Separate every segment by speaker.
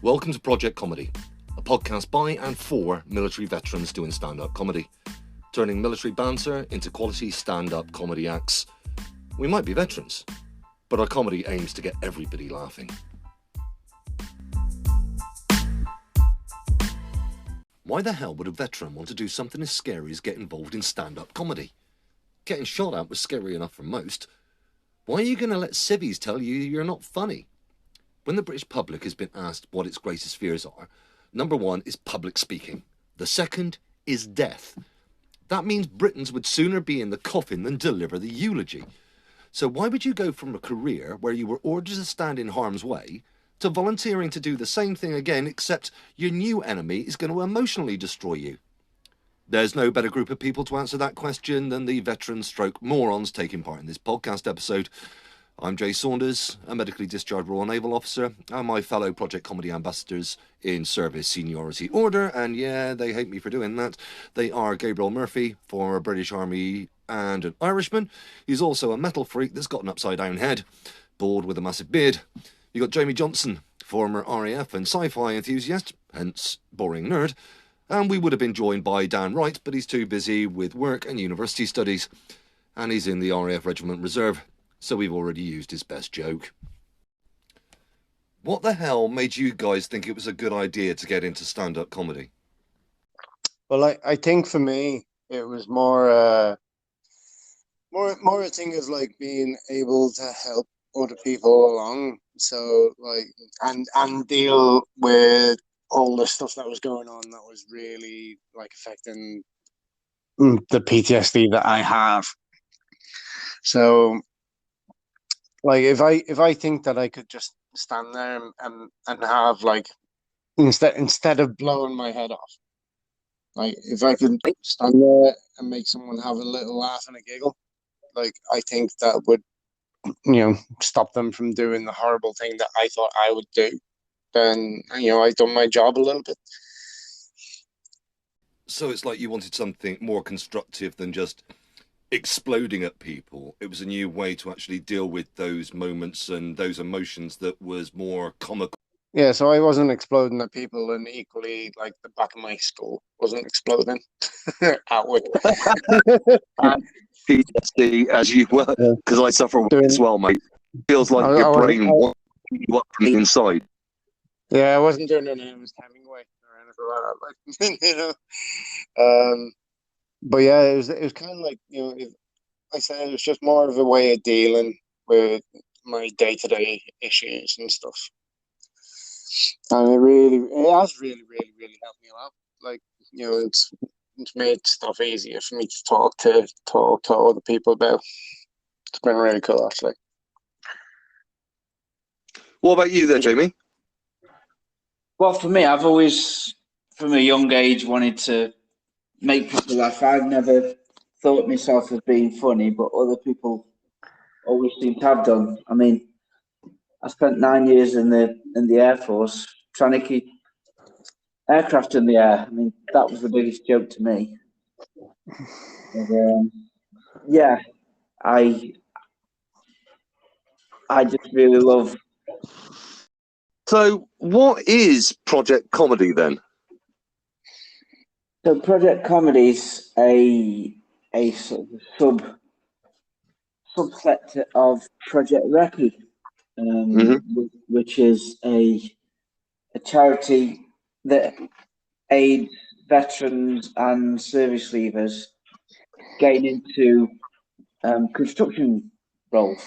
Speaker 1: Welcome to Project Comedy, a podcast by and for military veterans doing stand-up comedy, turning military banter into quality stand-up comedy acts. We might be veterans, but our comedy aims to get everybody laughing. Why the hell would a veteran want to do something as scary as get involved in stand-up comedy? Getting shot at was scary enough for most. Why are you going to let civvies tell you you're not funny? When the British public has been asked what its greatest fears are, number one is public speaking. The second is death. That means Britons would sooner be in the coffin than deliver the eulogy. So why would you go from a career where you were ordered to stand in harm's way to volunteering to do the same thing again, except your new enemy is going to emotionally destroy you? There's no better group of people to answer that question than the veteran-stroke-morons taking part in this podcast episode. I'm Jay Saunders, a medically discharged Royal Naval officer, and my fellow Project Comedy ambassadors in service seniority order, and yeah, they hate me for doing that. They are Gabriel Murphy, former British Army and an Irishman. He's also a metal freak that's got an upside-down head, bald with a massive beard. You got Jamie Johnson, former RAF and sci-fi enthusiast, hence boring nerd. And we would have been joined by Dan Wright, but he's too busy with work and university studies. And he's in the RAF Regiment Reserve, so we've already used his best joke. What the hell made you guys think it was a good idea to get into stand-up comedy?
Speaker 2: Well, I think for me, it was more a thing of like being able to help other people along. So like, and deal with all the stuff that was going on that was really like affecting the PTSD that I have. So like if I think that I could just stand there and have like instead of blowing my head off, like if I could stand there and make someone have a little laugh and a giggle, like I think that would, stop them from doing the horrible thing that I thought I would do. Then I've done my job a little bit.
Speaker 1: So it's like you wanted something more constructive than just exploding at people. It was a new way to actually deal with those moments and those emotions that was more comical.
Speaker 2: Yeah, so I wasn't exploding at people, and equally, like the back of my skull wasn't exploding outward.
Speaker 1: PTSD as you were, because I suffer with it as well, mate. Feels like your brain wants you up from the inside.
Speaker 2: Yeah, I wasn't doing it in Hemingway or anything like that. But yeah, it was kind of like, I said it was just more of a way of dealing with my day-to-day issues and stuff. And it has really, really, really helped me out. Like, it's made stuff easier for me to talk to other people about. It's been really cool, actually.
Speaker 1: What about you then, Jamie?
Speaker 3: Well, for me, I've always, from a young age, wanted to make people laugh. I've never thought myself as being funny, but other people always seem to have done. I mean, I spent 9 years in the Air Force trying to keep aircraft in the air. I mean, that was the biggest joke to me. And, yeah, I just really love.
Speaker 1: So, what is Project Comedy then?
Speaker 3: So, Project Comedy is a sort of subset of Project Recce, which is a charity that aids veterans and service leavers gain into construction roles.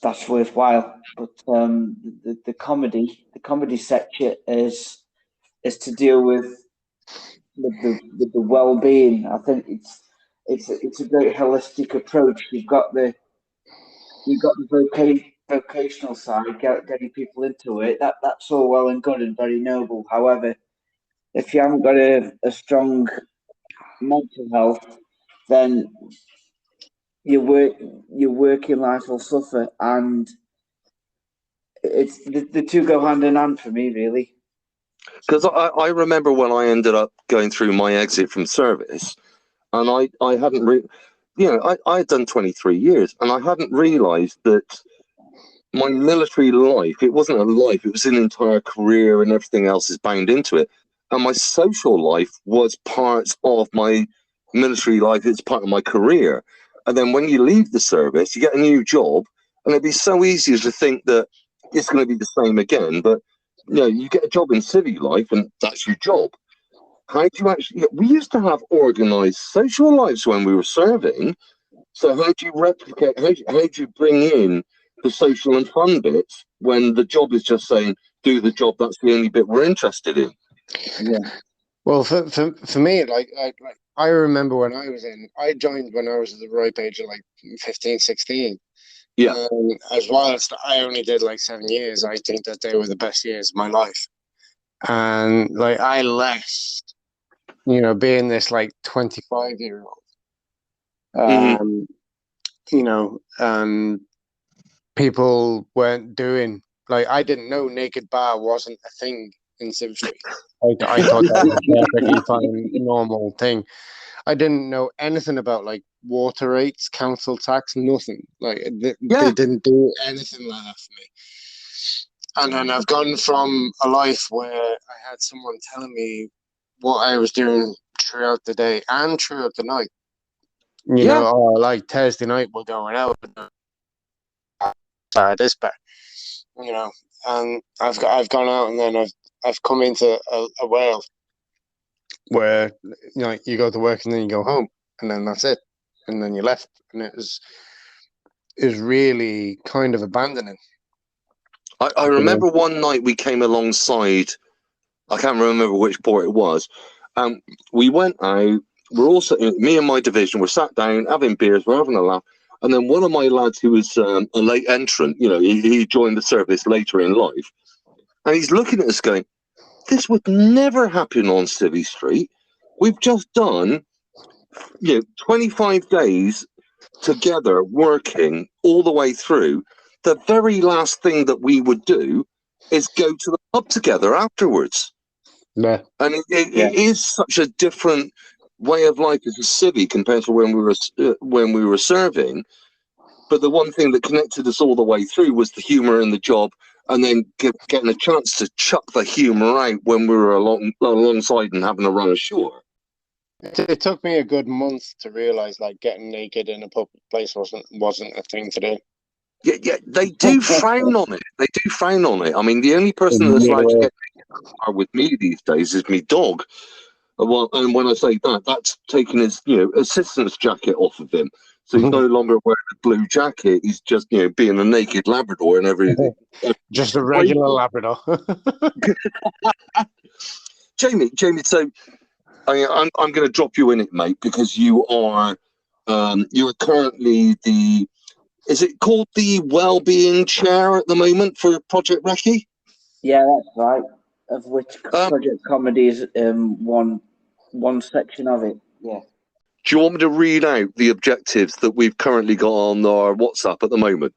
Speaker 3: That's worthwhile. But the comedy section is to deal with the well-being. I think it's a great holistic approach. You've got the vocational side, getting people into it. That's all well and good and very noble. However, if you haven't got a strong mental health, then your working life will suffer, and it's the two go hand in hand for me, really.
Speaker 1: Because I remember when I ended up going through my exit from service, and I hadn't I had done 23 years, and I hadn't realised that my military life, it wasn't a life, it was an entire career and everything else is bound into it. And my social life was part of my military life, it's part of my career. And then when you leave the service, you get a new job, and it'd be so easy to think that it's going to be the same again. But you get a job in civvy life, and that's your job. How do you actually? We used to have organised social lives when we were serving. So how do you replicate? How do you bring in the social and fun bits when the job is just saying do the job? That's the only bit we're interested in.
Speaker 3: Yeah.
Speaker 2: Well, for me, I remember when I joined when I was at the ripe age of like 15, 16.
Speaker 1: Yeah.
Speaker 2: As well as I only did like 7 years, I think that they were the best years of my life. And like I left, being this like 25-year-old, and people weren't doing, like, I didn't know naked bar wasn't a thing in Civ Street. I thought that was a perfectly fine, normal thing. I didn't know anything about like water rates, council tax, nothing. Like they didn't do anything like that for me. And then I've gone from a life where I had someone telling me what I was doing throughout the day and throughout the night. Like Thursday night we're going out. This bad, and I've gone out, and then I've come into a world where you go to work and then you go home, and then that's it, and then you left, and it was really kind of abandoning.
Speaker 1: I remember one night we came alongside, I can't remember which port it was, we went out, we're also, me and my division, we're sat down having beers, we're having a laugh, and then one of my lads who was a late entrant, he joined the service later in life, and he's looking at us going, this would never happen on Civvy Street. We've just done 25 days together working all the way through. The very last thing that we would do is go to the pub together afterwards.
Speaker 2: Yeah.
Speaker 1: And it is such a different way of life as a civvy compared to when we were serving. But the one thing that connected us all the way through was the humour in the job, and then getting a chance to chuck the humour out when we were alongside and having a run ashore.
Speaker 2: It took me a good month to realise like getting naked in a public place wasn't a thing to do.
Speaker 1: Yeah, they do frown on it. They do frown on it. I mean, the only person that's allowed to get naked with me these days is me dog. Well, and when I say that, that's taking his assistant's jacket off of him. So he's no longer wearing a blue jacket. He's just being a naked Labrador and everything.
Speaker 2: Just a regular Labrador.
Speaker 1: Jamie. So I'm going to drop you in it, mate, because you are currently the. Is it called the Wellbeing Chair at the moment for Project Recce?
Speaker 3: Yeah, that's right. Of which ProjectCOMEDY is one section of it. Yeah.
Speaker 1: Do you want me to read out the objectives that we've currently got on our WhatsApp at the moment?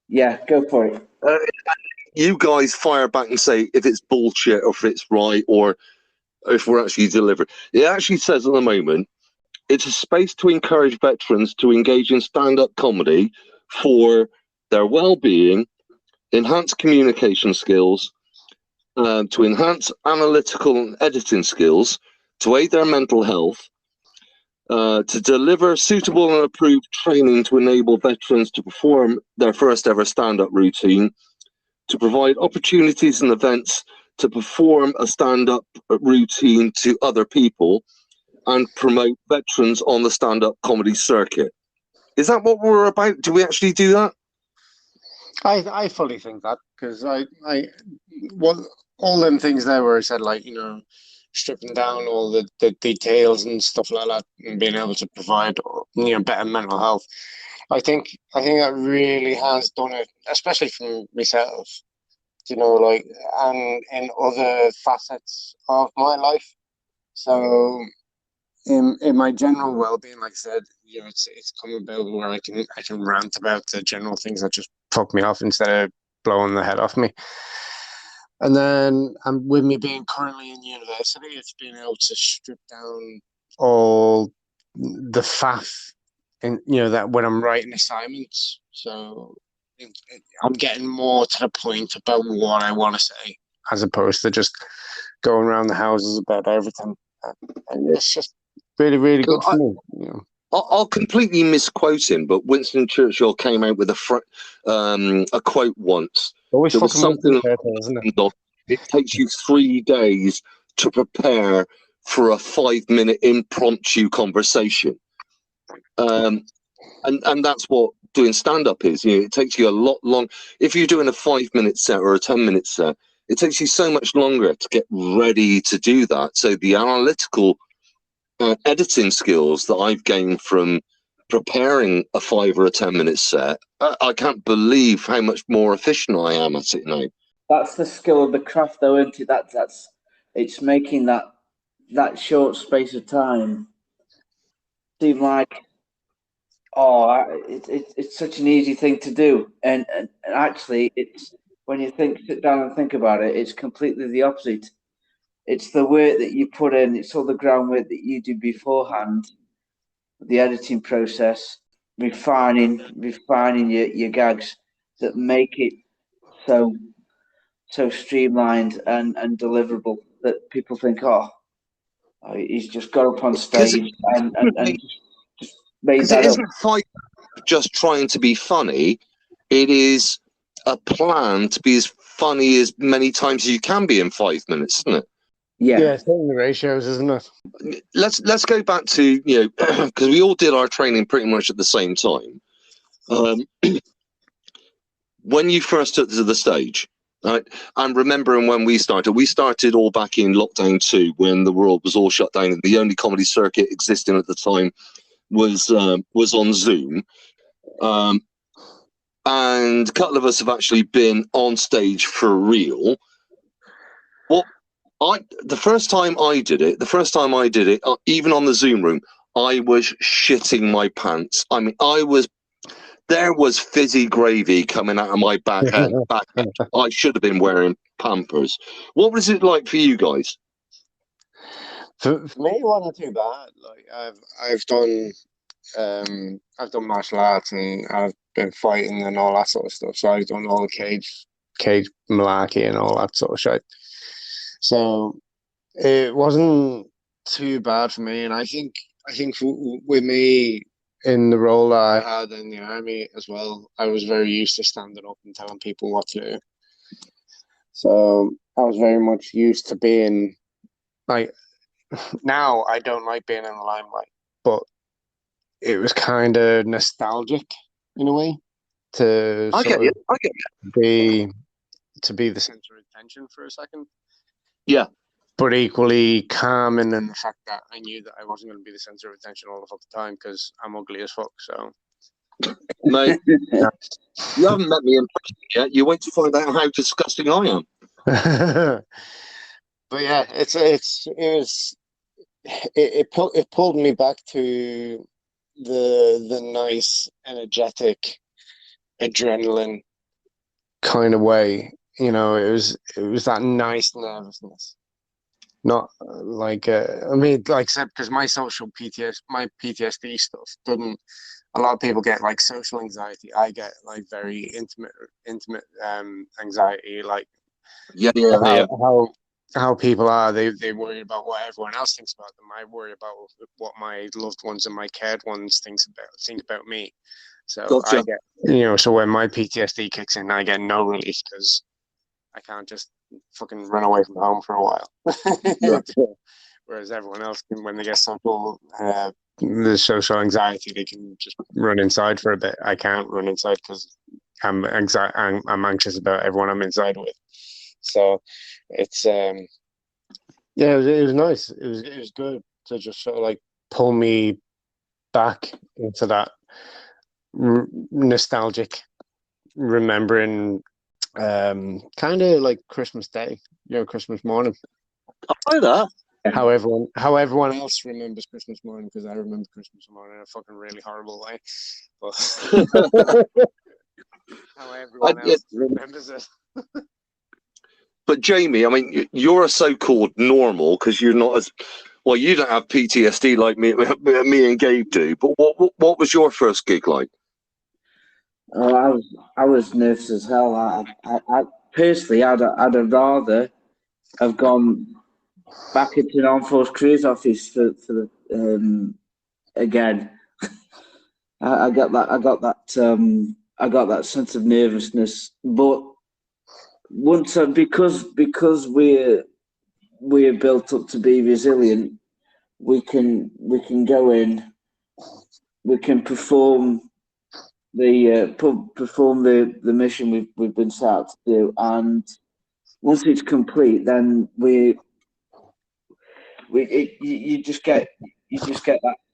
Speaker 3: Yeah, go for it.
Speaker 1: You guys fire back and say if it's bullshit or if it's right or if we're actually delivering. It actually says at the moment, it's a space to encourage veterans to engage in stand-up comedy for their well-being, enhance communication skills, to enhance analytical and editing skills, to aid their mental health, to deliver suitable and approved training to enable veterans to perform their first ever stand-up routine, to provide opportunities and events to perform a stand-up routine to other people, and promote veterans on the stand-up comedy circuit. Is that what we're about? Do we actually do that?
Speaker 2: I fully think that, because all them things there where I said, like, stripping down all the details and stuff like that and being able to provide better mental health. I think that really has done it, especially for myself, like, and in other facets of my life. So in my general well-being, like I said, it's come about where I can rant about the general things that just fuck me off instead of blowing the head off me. And then with me being currently in university, it's being able to strip down all the faff, and that when I'm writing assignments. So I'm getting more to the point about what I want to say, as opposed to just going around the houses about everything. And it's just really, really good for me. You know.
Speaker 1: I'll completely misquote him, but Winston Churchill came out with a quote once.
Speaker 2: Always
Speaker 1: There was
Speaker 2: fucking
Speaker 1: something
Speaker 2: Churchill, isn't it?
Speaker 1: it takes you 3 days to prepare for a 5-minute impromptu conversation. And that's what doing stand-up is. You know, it takes you a lot long. If you're doing a 5-minute set or a 10-minute set, it takes you so much longer to get ready to do that. So the analytical editing skills that I've gained from preparing a 5 or a 10-minute set, I can't believe how much more efficient I am at it now.
Speaker 3: That's the skill of the craft, though, isn't it? That's it's making that short space of time seem like, it's such an easy thing to do, and actually, it's when you sit down and think about it, it's completely the opposite. It's the work that you put in. It's all the groundwork that you do beforehand, the editing process, refining your gags that make it so streamlined and deliverable that people think, he's just got up on stage and just made that
Speaker 1: it
Speaker 3: up.
Speaker 1: isn't 5 just trying to be funny. It is a plan to be as funny as many times as you can be in 5 minutes, isn't it?
Speaker 2: Yeah, it's taking the ratios, isn't it?
Speaker 1: Let's go back to, because we all did our training pretty much at the same time. When you first took to the stage, right? I'm remembering when we started all back in lockdown 2, when the world was all shut down and the only comedy circuit existing at the time was on Zoom. And a couple of us have actually been on stage for real. The first time I did it, even on the Zoom room, I was shitting my pants. I mean, there was fizzy gravy coming out of my back end. I should have been wearing Pampers. What was it like for you guys?
Speaker 2: For me, it wasn't too bad. Like I've done martial arts and I've been fighting and all that sort of stuff. So I've done all the cage malarkey and all that sort of shit. So it wasn't too bad for me, and I think with me in the role that I had in the army as well, I was very used to standing up and telling people what to do. So I was very much used to being like. Now I don't like being in the limelight, but it was kind of nostalgic in a way to be the center of attention for a second.
Speaker 1: Yeah.
Speaker 2: But equally calming in the fact that I knew that I wasn't going to be the center of attention all the fucking time because I'm ugly as fuck. So,
Speaker 1: mate, you haven't met me in person yet. You wait to find out how disgusting I am.
Speaker 2: But yeah, it pulled me back to the nice, energetic, adrenaline kind of way. You know, it was that nice nervousness. Not like I mean, like, except because my PTSD stuff doesn't. A lot of people get like social anxiety. I get like very intimate anxiety. Like, how people are. They worry about what everyone else thinks about them. I worry about what my loved ones and my cared ones think about me. So gotcha. I get, so when my PTSD kicks in, I get no relief because I can't just fucking run away from home for a while. Yeah. Whereas everyone else can, when they get the social anxiety, they can just run inside for a bit. I can't run inside because I'm anxious about everyone I'm inside with. So it's it was nice. It was good to just sort of like pull me back into that nostalgic remembering, kind of like Christmas Day, Christmas morning.
Speaker 1: I know that.
Speaker 2: How everyone else remembers Christmas morning, because I remember Christmas morning in a fucking really horrible way. But how everyone else remembers it.
Speaker 1: But Jamie, I mean, you're a so-called normal because you're not as well. You don't have PTSD like me and Gabe do. But what was your first gig like?
Speaker 3: Oh, I was nervous as hell. I personally, I'd have rather have gone back into an armed force careers office for the again. I got that. I got that sense of nervousness. But once because we're built up to be resilient, we can go in, we can perform the mission we've been set out to do, and once it's complete, then you just get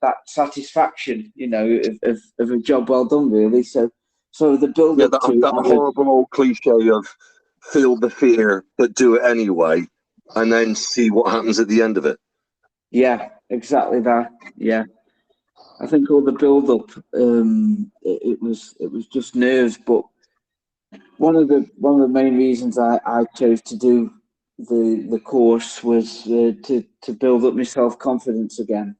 Speaker 3: that satisfaction, of a job well done, really. So the build
Speaker 1: Yeah,
Speaker 3: up
Speaker 1: that,
Speaker 3: to
Speaker 1: that horrible old cliche of feel the fear, but do it anyway, and then see what happens at the end of it.
Speaker 3: yeah, exactly that. Yeah, I think all the build up, it was just nerves, but one of the main reasons I chose to do the course was to build up my self confidence again,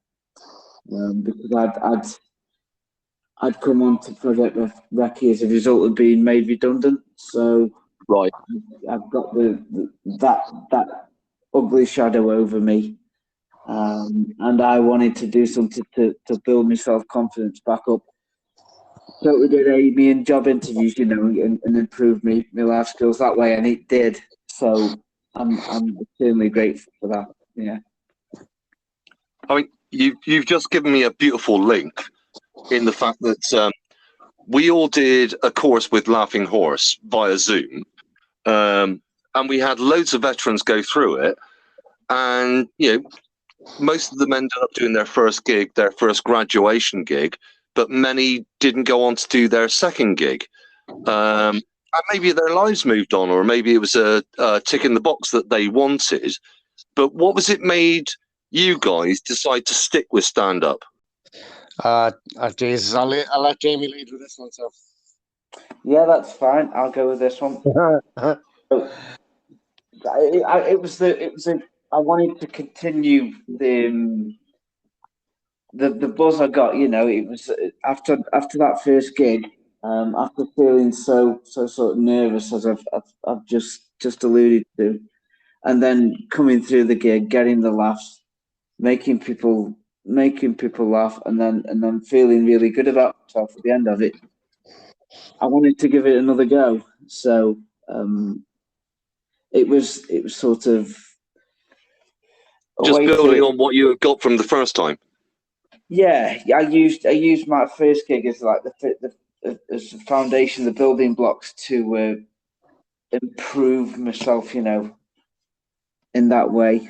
Speaker 3: because I'd come on to Project Recce as a result of being made redundant. So
Speaker 1: Right.
Speaker 3: I've got that ugly shadow over me, and I wanted to do something to build my self confidence back up. So we did me in job interviews, and improve my life skills that way, and it did. So I'm extremely grateful for that. Yeah.
Speaker 1: I mean, you've just given me a beautiful link in the fact that we all did a course with Laughing Horse via Zoom, and we had loads of veterans go through it, and most of them ended up doing their first gig, their first graduation gig, but many didn't go on to do their second gig. And maybe their lives moved on, or maybe it was a tick in the box that they wanted. But what was it made you guys decide to stick with stand up?
Speaker 2: Jesus, I'll let Jamie lead with this one. So
Speaker 3: Yeah, that's fine. I'll go with this one. I wanted to continue the buzz I got. It was after that first gig. After feeling so sort of nervous, as I've just alluded to, and then coming through the gig, getting the laughs, making people laugh, and then feeling really good about myself at the end of it. I wanted to give it another go. So it was sort of a
Speaker 1: Just
Speaker 3: way
Speaker 1: building
Speaker 3: to.
Speaker 1: on what you got from the first time.
Speaker 3: Yeah, I used my first gig as like as the foundation, the building blocks to improve myself, in that way.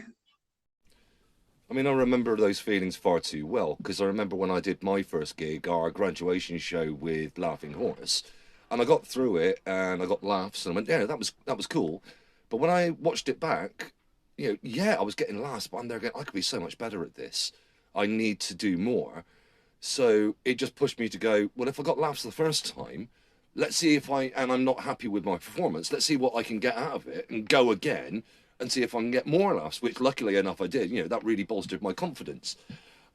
Speaker 1: I mean, I remember those feelings far too well, because I remember when I did my first gig, our graduation show with Laughing Horse, and I got through it and I got laughs and I went, yeah, that was cool. But when I watched it back, yeah, I was getting laughs, but I'm there going, I could be so much better at this. I need to do more. So it just pushed me to go, well, if I got laughs the first time, let's see and I'm not happy with my performance, let's see what I can get out of it and go again and see if I can get more laughs, which luckily enough I did. That really bolstered my confidence.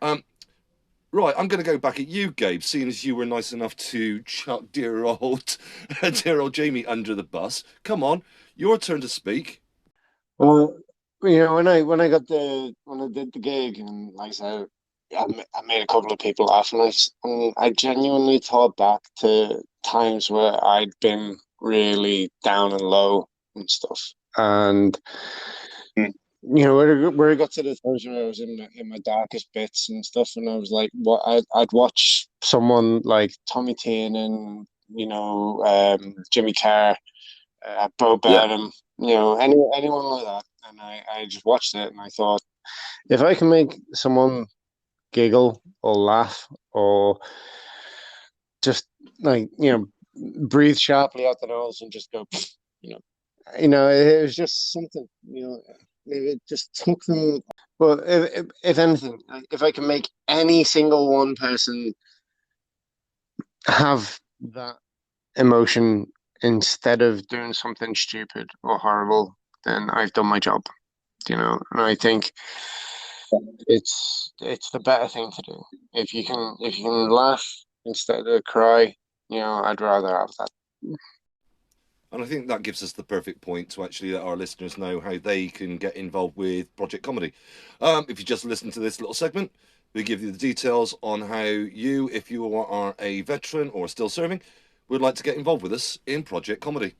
Speaker 1: Right, I'm going to go back at you, Gabe, seeing as you were nice enough to chuck dear old, dear old Jamie under the bus. Come on, your turn to speak.
Speaker 2: well, when I did the gig, and like I said, I made a couple of people laugh, and I genuinely thought back to times where I'd been really down and low and stuff, and where I got to the times where I was in my darkest bits and stuff, and I was like, what I'd watch someone like Tommy Tiernan, Jimmy Carr, Bo
Speaker 1: Yeah.
Speaker 2: Burnham, anyone like that, and I just watched it and I thought, if I can make someone giggle or laugh or just like breathe sharply out the nose and just go, you know, it was just something, it just took them. But if anything, if I can make any single one person have that emotion instead of doing something stupid or horrible, then I've done my job, And I think it's the better thing to do. If you can laugh instead of cry, I'd rather have that.
Speaker 1: And I think that gives us the perfect point to actually let our listeners know how they can get involved with Project Comedy. If you just listen to this little segment, we give you the details on how you, if you are a veteran or still serving, would like to get involved with us in Project Comedy.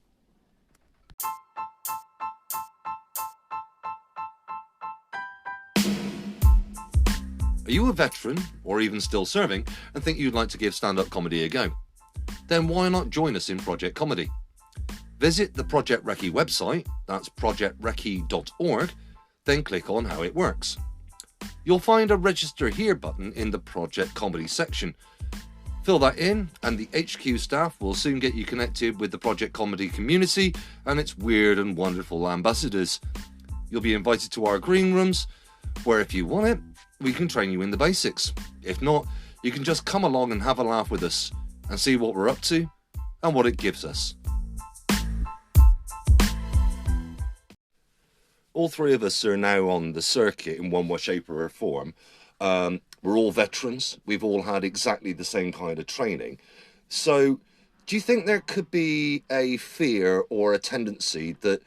Speaker 1: Are you a veteran or even still serving and think you'd like to give stand-up comedy a go? Then why not join us in Project Comedy? Visit the Project Recce website, that's projectrecce.org, then click on how it works. You'll find a Register Here button in the Project Comedy section. Fill that in and the HQ staff will soon get you connected with the Project Comedy community and its weird and wonderful ambassadors. You'll be invited to our green rooms, where if you want it, we can train you in the basics. If not, you can just come along and have a laugh with us and see what we're up to and what it gives us. All three of us are now on the circuit in one way, shape or form. We're all veterans. We've all had exactly the same kind of training. So do you think there could be a fear or a tendency that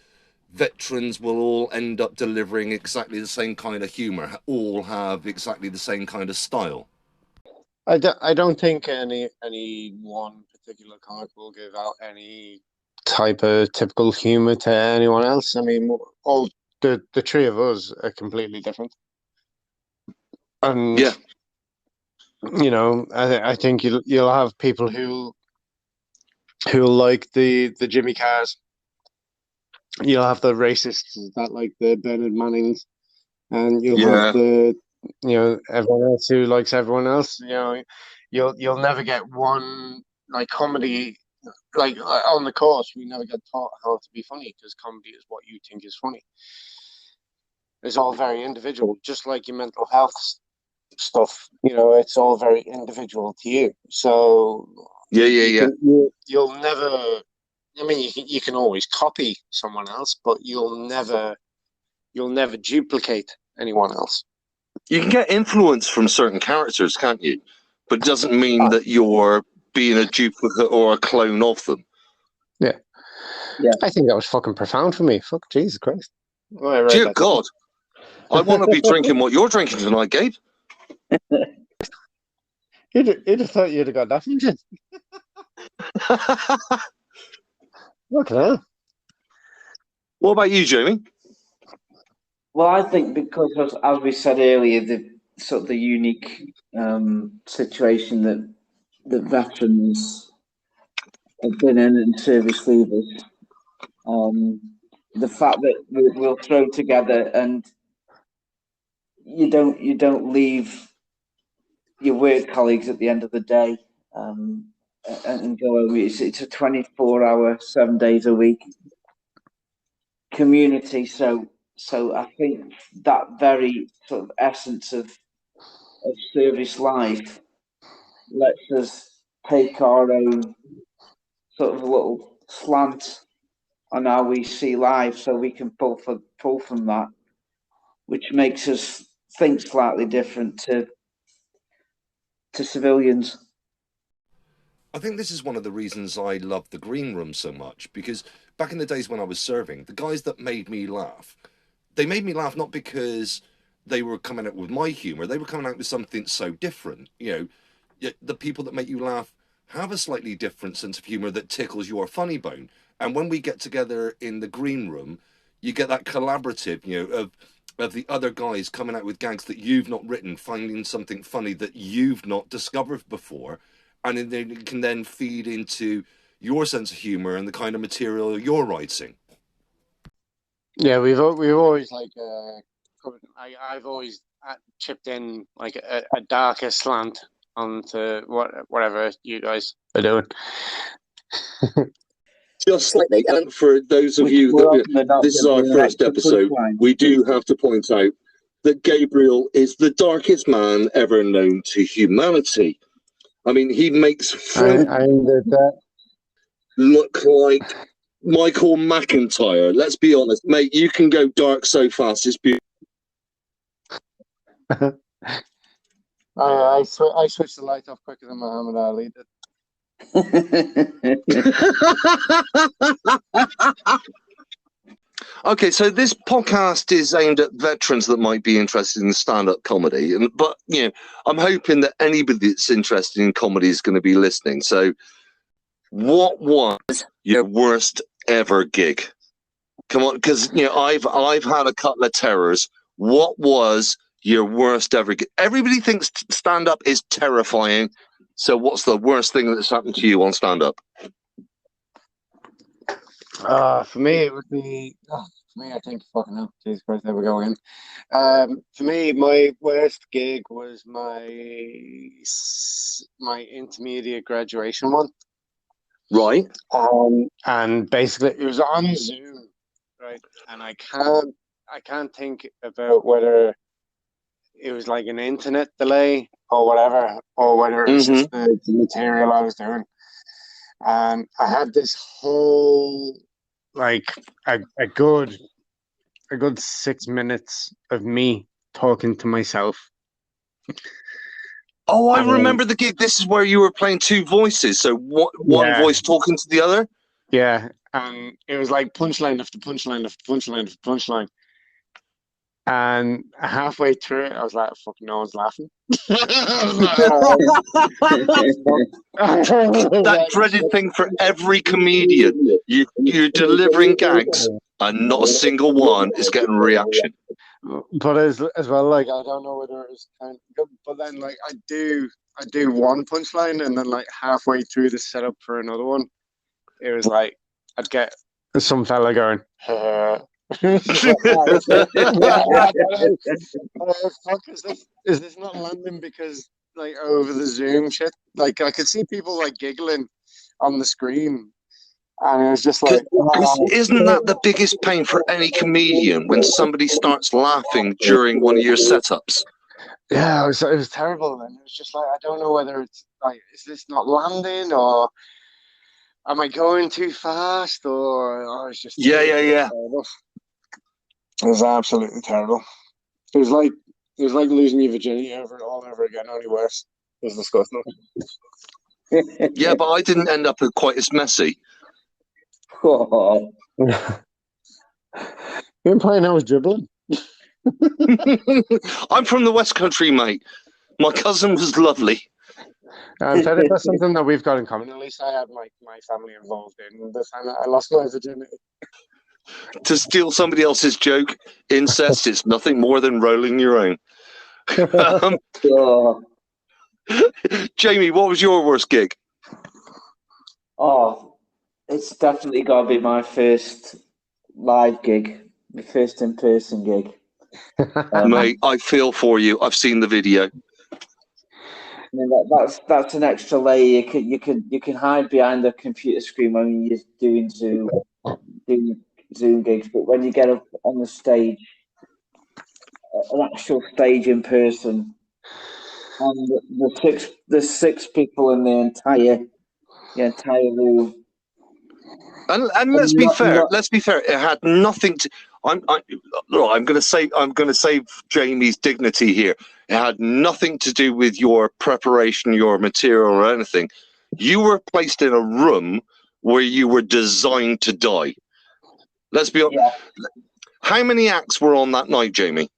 Speaker 1: veterans will all end up delivering exactly the same kind of humour, all have exactly the same kind of style?
Speaker 2: I don't think any one particular comic will give out any type of typical humour to anyone else. I mean, all the three of us are completely different, and
Speaker 1: Yeah.
Speaker 2: I think you'll have people who like the Jimmy Carrs. You'll have the racists that like the Bernard Mannings, and you'll have the everyone else who likes everyone else. You'll never get one like comedy like on the course. We never get taught how to be funny because comedy is what you think is funny. It's all very individual, just like your mental health stuff. It's all very individual to you. So you'll never. I mean, you can always copy someone else, but you'll never duplicate anyone else.
Speaker 1: You can get influence from certain characters, can't you? But it doesn't mean that you're being a duplicate or a clone of them.
Speaker 2: Yeah. I think that was fucking profound for me. Fuck, Jesus Christ.
Speaker 1: Dear God. I want to be drinking what you're drinking tonight, Gabe.
Speaker 2: You'd have thought you'd have got that from Jim. Look at that.
Speaker 1: What about you, Jamie?
Speaker 3: Well, I think because, as we said earlier, the sort of the unique situation that veterans have been in and service leavers, the fact that we'll throw together and you don't leave your work colleagues at the end of the day and go home. It's a 24-hour, 7 days a week community. So I think that very sort of essence of service life lets us take our own sort of little slant on how we see life, so we can pull from that, which makes us think slightly different to civilians.
Speaker 1: I think this is one of the reasons I love the green room so much, because back in the days when I was serving, the guys that made me laugh, they made me laugh not because they were coming out with my humour, they were coming out with something so different. The people that make you laugh have a slightly different sense of humour that tickles your funny bone. And when we get together in the green room, you get that collaborative, of the other guys coming out with gags that you've not written, finding something funny that you've not discovered before, and then they can then feed into your sense of humour and the kind of material you're writing.
Speaker 2: Yeah, we've always like I've always chipped in like a darker slant onto whatever you guys are doing.
Speaker 1: Just slightly, and for those of you that this is our first episode, we do have to point out that Gabriel is the darkest man ever known to humanity. I mean, he makes Frank look like Michael McIntyre. Let's be honest, mate. You can go dark so fast. It's beautiful.
Speaker 2: I switched the light off quicker than Muhammad Ali did.
Speaker 1: Okay, so this podcast is aimed at veterans that might be interested in stand-up comedy, but I'm hoping that anybody that's interested in comedy is going to be listening. So, what was your worst ever gig? Come on, because I've had a couple of terrors. What was your worst ever gig? Everybody thinks stand-up is terrifying. So, what's the worst thing that's happened to you on stand-up?
Speaker 2: For me, it would be. For me, I think fucking hell. Jesus Christ, there we go again. For me, my worst gig was my intermediate graduation one.
Speaker 1: Right.
Speaker 2: And basically, it was on Zoom, right? And I can't think about whether it was like an internet delay or whatever, or whether it was just the material I was doing. And I had this whole like a good 6 minutes of me talking to myself.
Speaker 1: Oh, I remember the gig. This is where you were playing two voices. So one voice talking to the other?
Speaker 2: Yeah. And it was like punchline after punchline after punchline after punchline. And halfway through it, I was like, fuck, no one's laughing.
Speaker 1: That dreaded thing for every comedian. You're delivering gags and not a single one is getting a reaction.
Speaker 2: But as well, like, I don't know whether it was kind of, but then like I do one punchline and then like halfway through the setup for another one, it was like I'd get some fella going, fuck, is this not landing because like over the Zoom shit? Like I could see people like giggling on the screen. And it was just like,
Speaker 1: isn't that the biggest pain for any comedian when somebody starts laughing during one of your setups?
Speaker 2: Yeah, it was terrible. And it was just like, I don't know whether it's like, is this not landing or am I going too fast or it's just
Speaker 1: yeah.
Speaker 2: Terrible. It was absolutely terrible. It was like losing your virginity all over again, only worse. It was disgusting.
Speaker 1: Yeah, but I didn't end up quite as messy.
Speaker 2: You didn't play I was dribbling.
Speaker 1: I'm from the West Country, mate. My cousin was lovely.
Speaker 2: I'm telling you, that's something that we've got in common. At least I had my family involved in the time that I lost my virginity.
Speaker 1: To steal somebody else's joke, incest is nothing more than rolling your own. Jamie, what was your worst gig?
Speaker 3: Oh, it's definitely got to be my first live gig, my first in-person gig.
Speaker 1: Mate, I feel for you. I've seen the video.
Speaker 3: I mean, that's an extra layer. You can hide behind the computer screen when you're doing Zoom gigs, but when you get up on the stage, an actual stage in person, and the six people in the entire room.
Speaker 1: And let's be fair. It had nothing to. I'm going to save Jamie's dignity here. It had nothing to do with your preparation, your material, or anything. You were placed in a room where you were designed to die. Let's be honest. Yeah. How many acts were on that night, Jamie?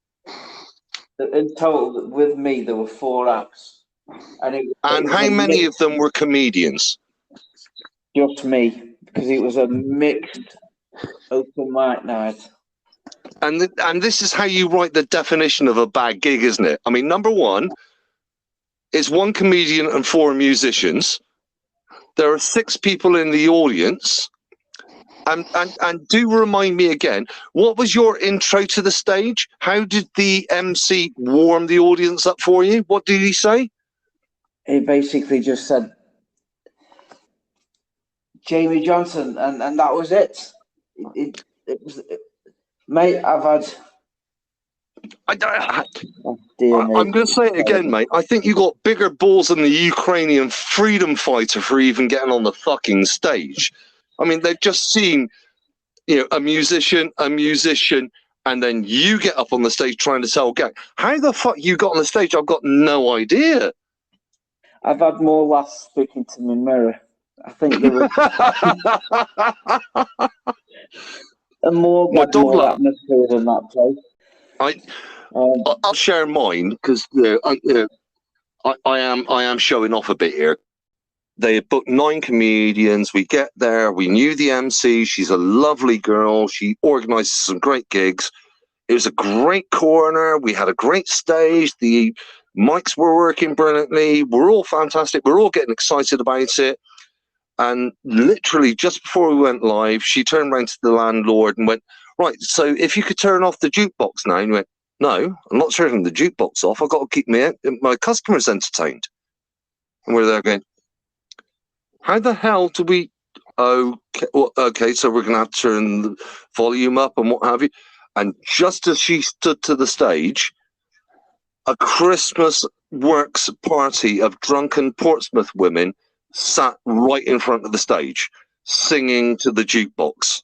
Speaker 3: In total, with me, there were 4 acts.
Speaker 1: And how many of them were comedians?
Speaker 3: Just me, because it was a mixed open mic night.
Speaker 1: And this is how you write the definition of a bad gig, isn't it? I mean, number one, it's 1 comedian and 4 musicians. There are 6 people in the audience. And do remind me again, what was your intro to the stage? How did the MC warm the audience up for you? What did he say?
Speaker 3: He basically just said, Jamie Johnson, and that was it. It was, mate, I've had...
Speaker 1: I'm going to say it again, mate. I think you got bigger balls than the Ukrainian freedom fighter for even getting on the fucking stage. I mean, they've just seen, a musician, and then you get up on the stage trying to sell gag. How the fuck you got on the stage? I've got no idea.
Speaker 3: I've had more laughs speaking to my mirror I think there was a more atmosphere than that place.
Speaker 1: I'll share mine because I am showing off a bit here. They had booked 9 comedians. We get there. We knew the MC. She's a lovely girl. She organises some great gigs. It was a great corner. We had a great stage. The mics were working brilliantly. We're all fantastic. We're all getting excited about it. And literally just before we went live, she turned around to the landlord and went, right, so if you could turn off the jukebox now. And he went, no, I'm not turning the jukebox off. I've got to keep my customers entertained. And we're there going, how the hell do we... Okay, so we're going to have to turn the volume up and what have you. And just as she stood to the stage, a Christmas works party of drunken Portsmouth women sat right in front of the stage, singing to the jukebox.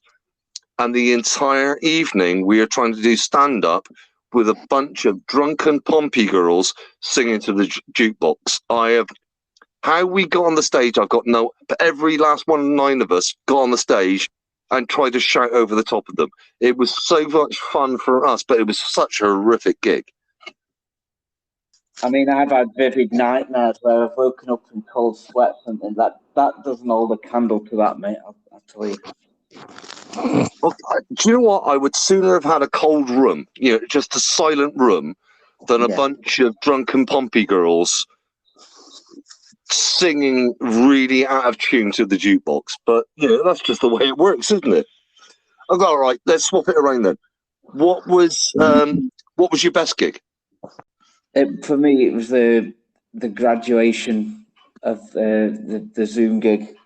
Speaker 1: And the entire evening, we are trying to do stand-up with a bunch of drunken Pompey girls singing to the jukebox. How we got on the stage, I've got no... But every last 9 of us got on the stage and tried to shout over the top of them. It was so much fun for us, but it was such a horrific gig.
Speaker 3: I mean, I've had vivid nightmares where I've woken up in cold sweats, and that doesn't hold a candle to that, mate. I'll tell you.
Speaker 1: Well, do you know what? I would sooner have had a cold room, just a silent room, than a bunch of drunken Pompey girls singing really out of tune to the jukebox. But that's just the way it works, isn't it? I've got all right. Let's swap it around then. What was your best gig?
Speaker 3: For me, it was the graduation of the Zoom gig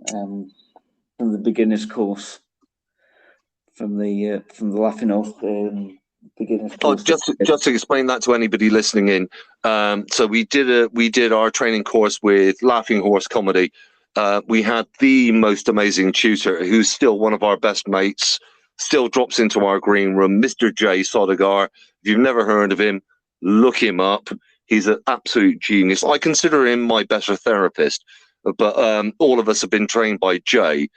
Speaker 3: from the beginners course, from the Laughing Oath beginners course.
Speaker 1: Just to explain that to anybody listening in, so we did our training course with Laughing Horse Comedy. We had the most amazing tutor, who's still one of our best mates, still drops into our green room, Mr. J. Sodegar. If you've never heard of him, look him up. He's an absolute genius. I consider him my better therapist, but all of us have been trained by Jay.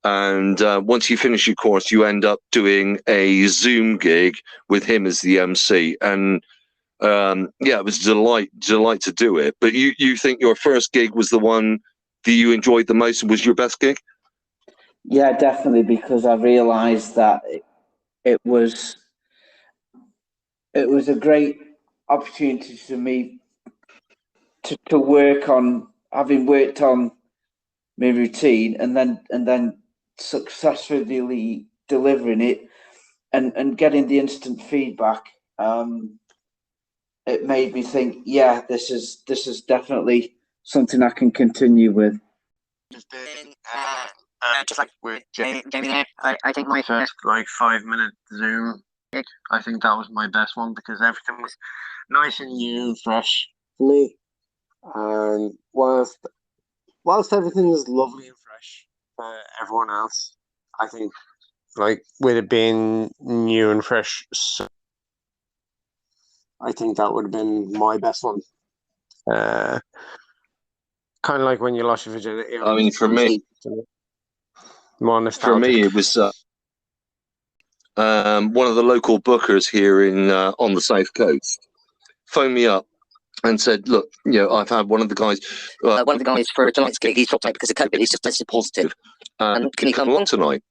Speaker 1: And once you finish your course, you end up doing a Zoom gig with him as the MC. And it was a delight to do it. But you think your first gig was the one that you enjoyed the most and was your best gig?
Speaker 3: Yeah, definitely, because I realised that it was a great opportunity for me to work on, having worked on my routine and then successfully delivering it and getting the instant feedback. It made me think, yeah, this is definitely something I can continue with.
Speaker 2: Just like with Jamie there, I think my first 5-minute Zoom gig, I think that was my best one because everything was nice and new and fresh for me. And whilst everything was lovely and fresh for everyone else, I think with it being new and fresh, so I think that would have been my best one. Kind of like when you lost your virginity.
Speaker 1: I mean, for me,
Speaker 2: more nostalgic.
Speaker 1: For me, it was one of the local bookers here on the South Coast phoned me up and said, look, I've had one of the guys for tonight's gig, he's dropped out because of COVID, he's just tested positive. And can you come along tonight?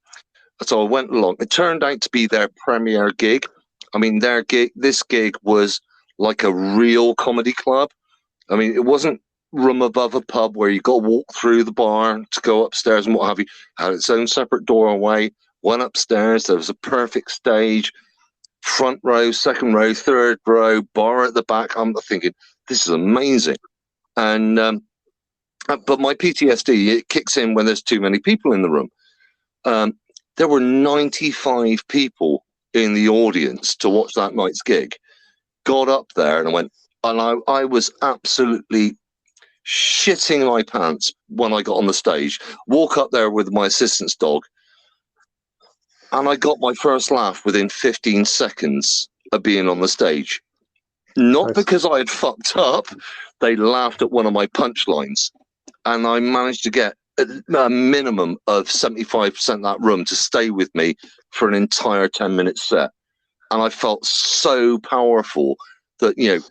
Speaker 1: So I went along. It turned out to be their premiere gig. I mean, this gig was like a real comedy club. I mean, it wasn't room above a pub where you got to walk through the bar to go upstairs and what have you. It had its own separate doorway. Went upstairs. There was a perfect stage. Front row, second row, third row, bar at the back. I'm thinking, this is amazing. And but my PTSD, it kicks in when there's too many people in the room. There were 95 people in the audience to watch that night's gig. Got up there and I was absolutely shitting my pants when I got on the stage. Walk up there with my assistant's dog, and I got my first laugh within 15 seconds of being on the stage. Not because I had fucked up. They laughed at one of my punchlines, and I managed to get a minimum of 75% of that room to stay with me for an entire 10-minute set. And I felt so powerful that, you know,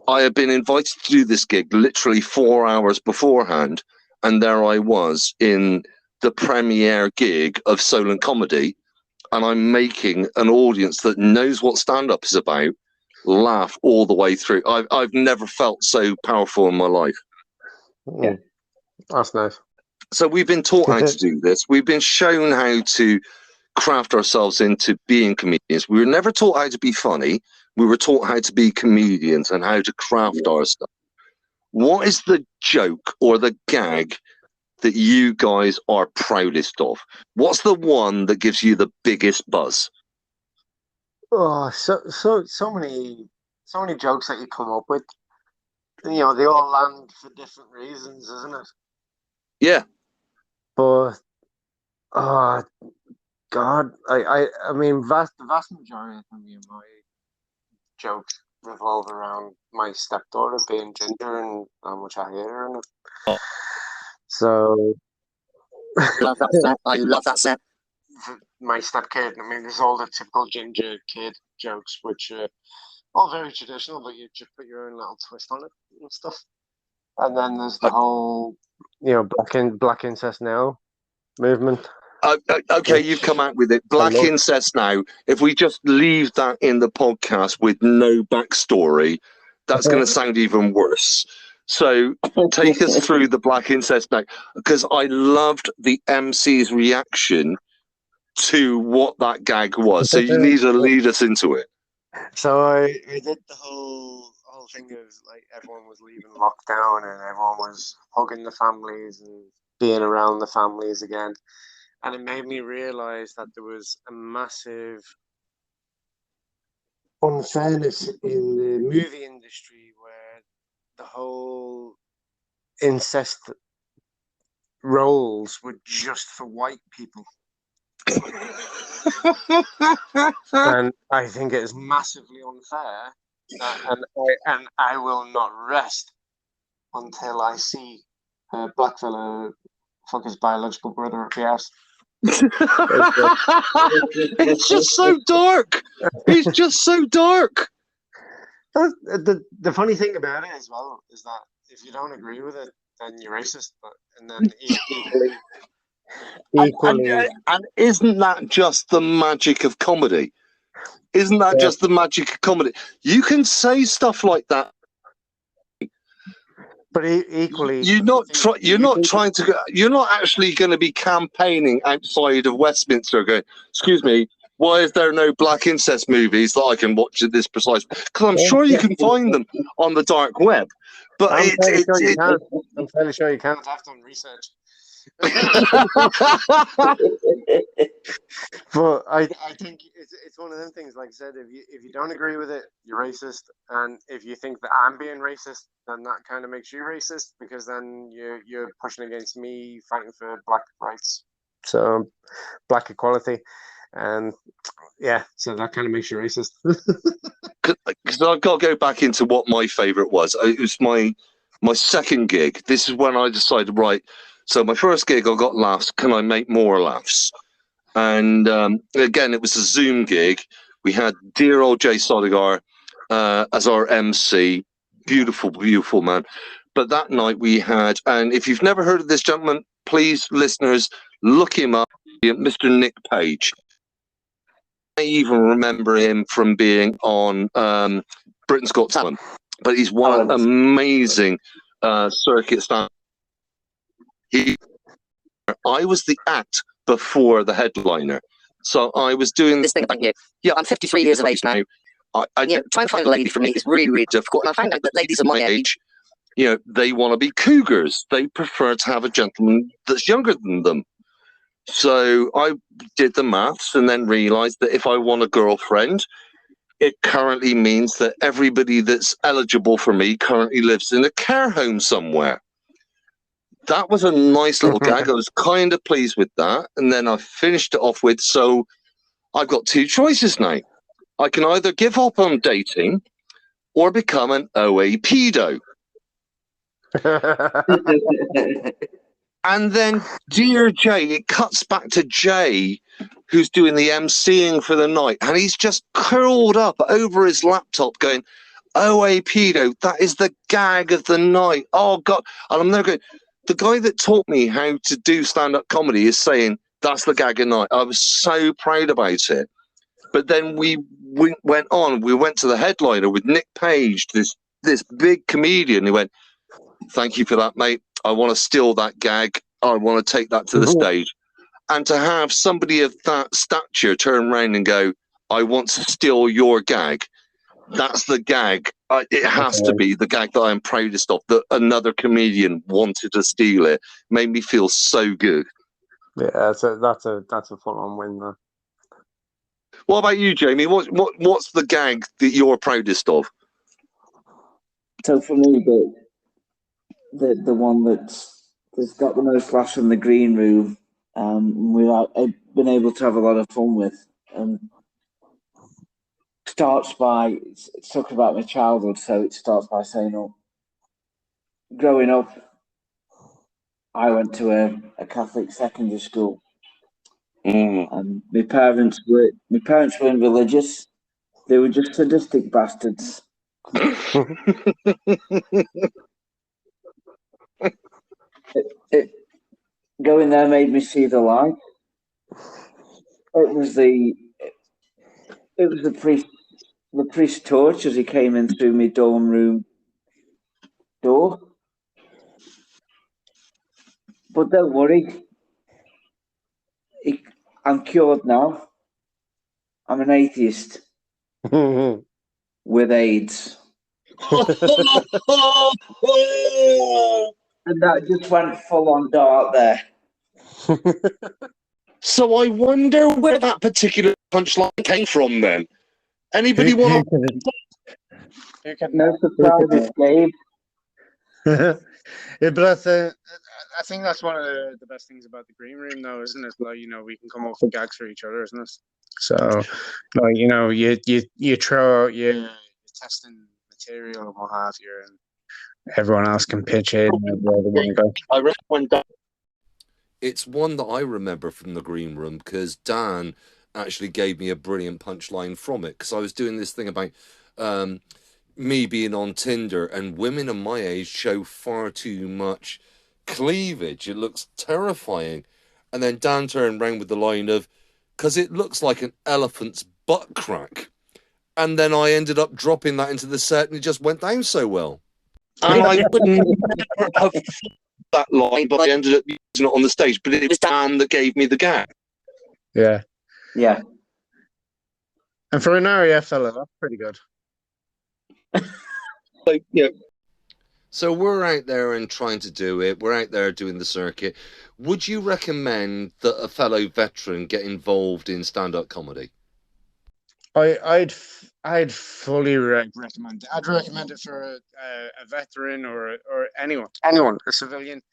Speaker 1: I had been invited to do this gig literally 4 hours beforehand. And there I was in the premiere gig of Solent Comedy. And I'm making an audience that knows what stand-up is about laugh all the way through. I've never felt so powerful in my life.
Speaker 2: Yeah, that's nice.
Speaker 1: So we've been taught how to do this. We've been shown how to craft ourselves into being comedians. We were never taught how to be funny. We were taught how to be comedians and how to craft our stuff. What is the joke or the gag that you guys are proudest of? What's the one that gives you the biggest buzz?
Speaker 2: Oh, so many jokes that you come up with. You know, they all land for different reasons, isn't it?
Speaker 1: Yeah.
Speaker 2: But oh God, I mean, the vast majority of my jokes revolve around my stepdaughter being ginger and how much I hate her. And
Speaker 1: Oh.
Speaker 2: So
Speaker 1: Love that set. I love that set.
Speaker 2: My stepkid, I mean, there's all the typical ginger kid jokes, which are all very traditional, but you just put your own little twist on it and stuff. And then there's the whole, you know, black incest now movement.
Speaker 1: Okay, you've come out with it. Black incest now. If we just leave that in the podcast with no backstory, that's going to sound even worse. So take us through the black incest now, because I loved the MC's reaction to what that gag was. So you need to lead us into it.
Speaker 2: So I did the whole thing of like everyone was leaving lockdown and everyone was hugging the families and being around the families again. And it made me realize that there was a massive unfairness in the movie industry where the whole incest roles were just for white people. And I think it is massively unfair, and I will not rest until I see a black fella fuck his biological brother up the ass.
Speaker 1: It's just so dark. It's just so dark.
Speaker 2: The funny thing about it as well is that if you don't agree with it, then you're racist. And then equally,
Speaker 1: and isn't that just the magic of comedy? Isn't that just the magic of comedy? You can say stuff like that,
Speaker 2: but equally,
Speaker 1: you're not actually going to be campaigning outside of Westminster going, excuse me, why is there no black incest movies that I can watch at this precise? Because I'm sure you can find them on the dark web. But
Speaker 2: I'm fairly sure you can't. I've done research. But I think it's one of them things. Like I said, if you don't agree with it, you're racist, and if you think that I'm being racist, then that kind of makes you racist because then you're pushing against me fighting for black rights, so black equality, and yeah, so that kind of makes you racist.
Speaker 1: Because I've got to go back into what my favourite was. It was my second gig. This is when I decided, right. So my first gig, I got laughs. Can I make more laughs? And again, it was a Zoom gig. We had dear old Jay Sodigar as our MC. Beautiful, beautiful man. But that night we had, and if you've never heard of this gentleman, please, listeners, look him up, Mr. Nick Page. I even remember him from being on Britain's Got Talent. But he's one amazing circuit star. I was the act before the headliner. So I was doing this thing about you. Yeah, I'm 53 years of age now. Trying to find a lady for me is really, really difficult. And I found out that ladies of my age, they want to be cougars. They prefer to have a gentleman that's younger than them. So I did the maths and then realized that if I want a girlfriend, it currently means that everybody that's eligible for me currently lives in a care home somewhere. That was a nice little gag. I was kind of pleased with that. And then I finished it off with, so I've got two choices now. I can either give up on dating or become an OA pedo. And then, dear Jay, it cuts back to Jay, who's doing the emceeing for the night, and he's just curled up over his laptop going, "OA pedo, that is the gag of the night. Oh, God." And I'm there going, the guy that taught me how to do stand-up comedy is saying, that's the gag of the night. I was so proud about it. But then we went to the headliner with Nick Page, this big comedian, who went, "Thank you for that, mate. I want to steal that gag. I want to take that to the stage." And to have somebody of that stature turn around and go, "I want to steal your gag," that's the gag. It has to be the gag that I'm proudest of, that another comedian wanted to steal it. Made me feel so good.
Speaker 2: Yeah, that's a full-on win, though.
Speaker 1: What about you, Jamie? What's the gag that you're proudest of?
Speaker 3: So for me, the one that's got the most laughs in the green room, I've been able to have a lot of fun with, starts by, it's talking about my childhood, so it starts by saying, "Oh, growing up, I went to a Catholic secondary school, and my parents weren't religious; they were just sadistic bastards." Going there made me see the light. It was the priest torch as he came in through my dorm room door. But don't worry, I'm cured now. I'm an atheist with AIDS. And that just went full on dark there.
Speaker 1: So I wonder where that particular punchline came from then. Anybody want to?
Speaker 3: No surprise, Dave.
Speaker 2: Yeah, but I think that's one of the best things about the green room, though, isn't it? Like, we can come up with gags for each other, isn't it? So, like, you throw out your testing material and what have you, and everyone else can pitch in where they want to go.
Speaker 1: I recommend that. It's one that I remember from the green room because Dan actually gave me a brilliant punchline from it, because I was doing this thing about me being on Tinder, and women of my age show far too much cleavage. It looks terrifying. And then Dan turned around with the line of, "Because it looks like an elephant's butt crack." And then I ended up dropping that into the set, and it just went down so well. And I would never have that line, but I ended up using it on the stage. But it was Dan that gave me the gag.
Speaker 2: Yeah.
Speaker 3: Yeah.
Speaker 2: And for an RAF fella, that's pretty good.
Speaker 1: Like, yeah. So we're out there and trying to do it. We're out there doing the circuit. Would you recommend that a fellow veteran get involved in stand-up comedy?
Speaker 2: I'd fully recommend it. I'd recommend it for a veteran or anyone, a civilian,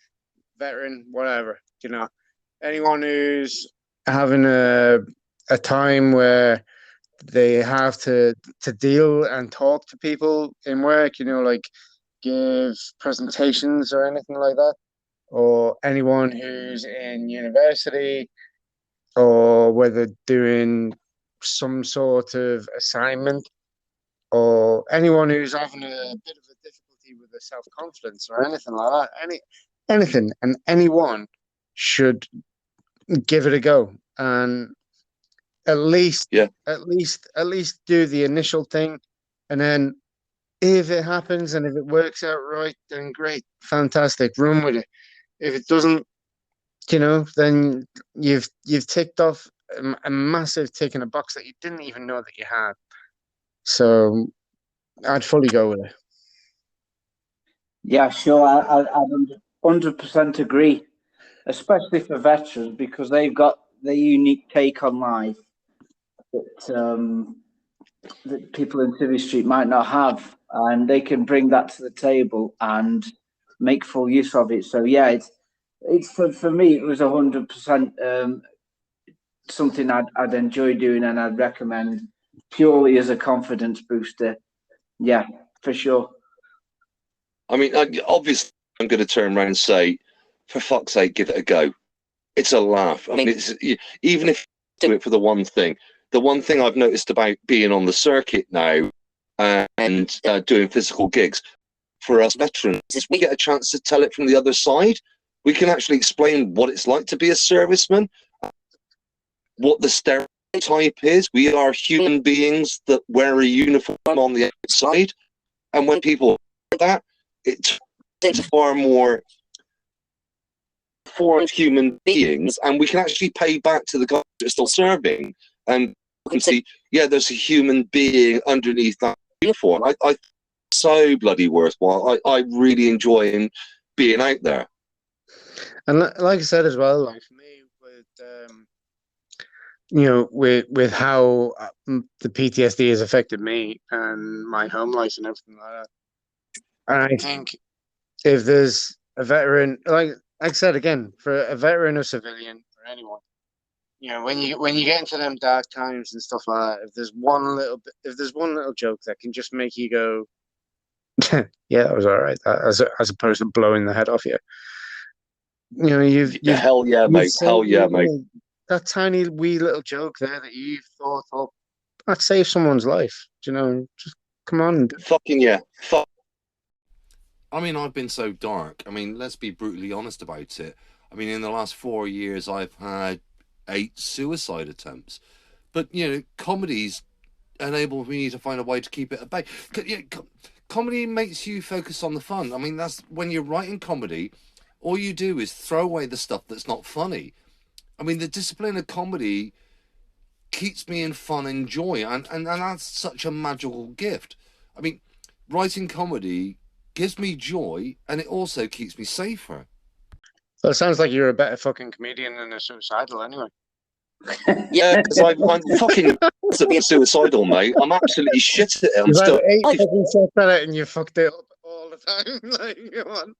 Speaker 2: veteran, whatever. Anyone who's having a time where they have to deal and talk to people in work, like give presentations or anything like that, or anyone who's in university, or whether doing some sort of assignment, or anyone who's having a bit of a difficulty with their self-confidence or anything like that. Anything and anyone should give it a go, and at least do the initial thing, and then if it happens and if it works out right, then great, fantastic, run with it. If it doesn't, then you've ticked off a massive tick in a box that you didn't even know that you had. So I'd fully go with it.
Speaker 3: Yeah, sure. I'd 100% agree, especially for veterans, because they've got their unique take on life that people in Civvy Street might not have, and they can bring that to the table and make full use of it. So yeah, it's for me, it was 100% something I'd enjoy doing, and I'd recommend purely as a confidence booster. Yeah, for sure.
Speaker 1: I mean, obviously, I'm going to turn around and say for fuck's sake, give it a go. It's a laugh. I mean, even if you do it for the one thing I've noticed about being on the circuit now and doing physical gigs, for us veterans, is we get a chance to tell it from the other side. We can actually explain what it's like to be a serviceman, what the stereotype is. We are human beings that wear a uniform on the outside. And when people hear that, it's far more for human beings, and we can actually pay back to the guys that are still serving, and we can see, yeah, there's a human being underneath that uniform. I so bloody worthwhile. I really enjoy being out there.
Speaker 2: And like I said as well, like for me, with how the PTSD has affected me and my home life and everything like that. And I think if there's a veteran, like I said again, for a veteran or civilian or anyone, when you get into them dark times and stuff like that, if there's one little joke that can just make you go, yeah, that was all right, as opposed to blowing the head off you. You've
Speaker 1: hell yeah, mate. Hell yeah, mate.
Speaker 2: That tiny wee little joke there that you thought, oh, that saved someone's life. Just come on.
Speaker 1: Fucking yeah.
Speaker 4: I mean, I've been so dark. I mean, let's be brutally honest about it. I mean, in the last 4 years, I've had 8 suicide attempts. But, comedy's enabled me to find a way to keep it at bay. Comedy makes you focus on the fun. I mean, that's when you're writing comedy, all you do is throw away the stuff that's not funny. I mean, the discipline of comedy keeps me in fun and joy, and that's such a magical gift. I mean, writing comedy gives me joy, and it also keeps me safer.
Speaker 2: Well, it sounds like you're a better fucking comedian than a suicidal anyway.
Speaker 1: Yeah, because I'm fucking suicidal, mate. I'm absolutely shit at it. I'm still...
Speaker 2: Eight fucking shots at it and you fucked it up all the time. Like, come on.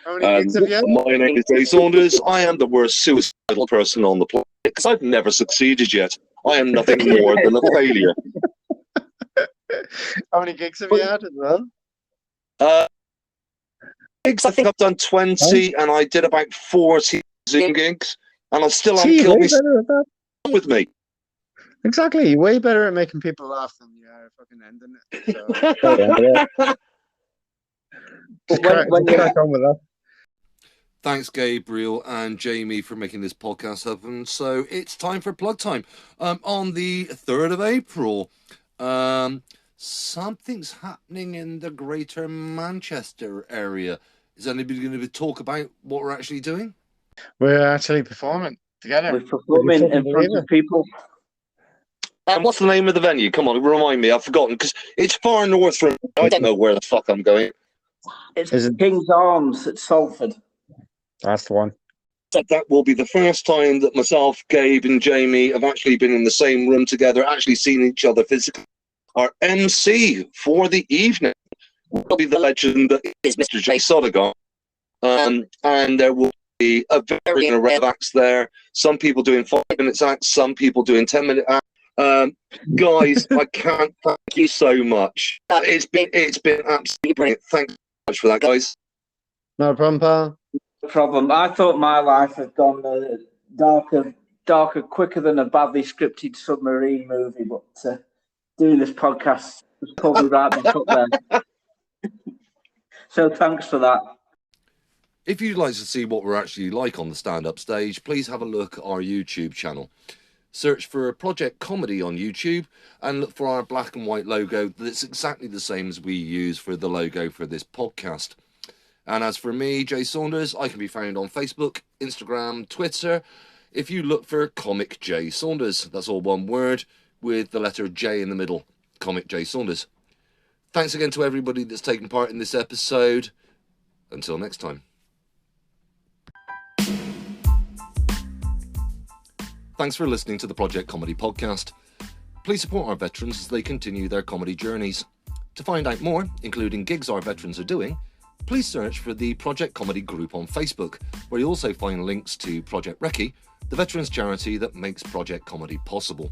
Speaker 2: How many gigs have you had?
Speaker 1: My name is Jay Saunders. I am the worst suicidal person on the planet because I've never succeeded yet. I am nothing more than a failure.
Speaker 2: How many gigs have you had as well?
Speaker 1: Gigs, I think I've done 20, and I did about 40 Zoom gigs, and I still haven't killed me with me.
Speaker 2: Exactly, you're way better at making people laugh than you are fucking ending it. So. Crack on with that.
Speaker 4: Thanks, Gabriel and Jamie, for making this podcast happen. So it's time for plug time. On the 3rd of April, something's happening in the greater Manchester area. Is anybody going to talk about what we're actually doing?
Speaker 2: We're actually performing together.
Speaker 3: We're performing in front of people.
Speaker 1: And what's the name of the venue? Come on, remind me. I've forgotten because it's far north from... I don't know where the fuck I'm going.
Speaker 3: It's King's Arms at Salford.
Speaker 2: That's the one.
Speaker 1: That will be the first time that myself, Gabe and Jamie have actually been in the same room together, actually seen each other physically. Our MC for the evening will be the legend that is Mr. J. Sodagon. And there will be a very array of acts there. Some people doing 5-minute acts, some people doing 10-minute acts. Guys, I can't thank you so much. It's been absolutely brilliant. Thanks so much for that, guys.
Speaker 2: No problem, pal.
Speaker 3: No problem. I thought my life had gone darker quicker than a badly scripted submarine movie, but doing this podcast was probably right back up there. So thanks for that.
Speaker 4: If you'd like to see what we're actually like on the stand-up stage, please have a look at our YouTube channel. Search for Project Comedy on YouTube and look for our black and white logo that's exactly the same as we use for the logo for this podcast. And as for me, Jay Saunders, I can be found on Facebook, Instagram, Twitter. If you look for Comic Jay Saunders, that's all one word with the letter J in the middle, Comic Jay Saunders. Thanks again to everybody that's taken part in this episode. Until next time. Thanks for listening to the Project Comedy podcast. Please support our veterans as they continue their comedy journeys. To find out more, including gigs our veterans are doing, please search for the Project Comedy group on Facebook, where you'll also find links to Project Recce, the veterans charity that makes Project Comedy possible.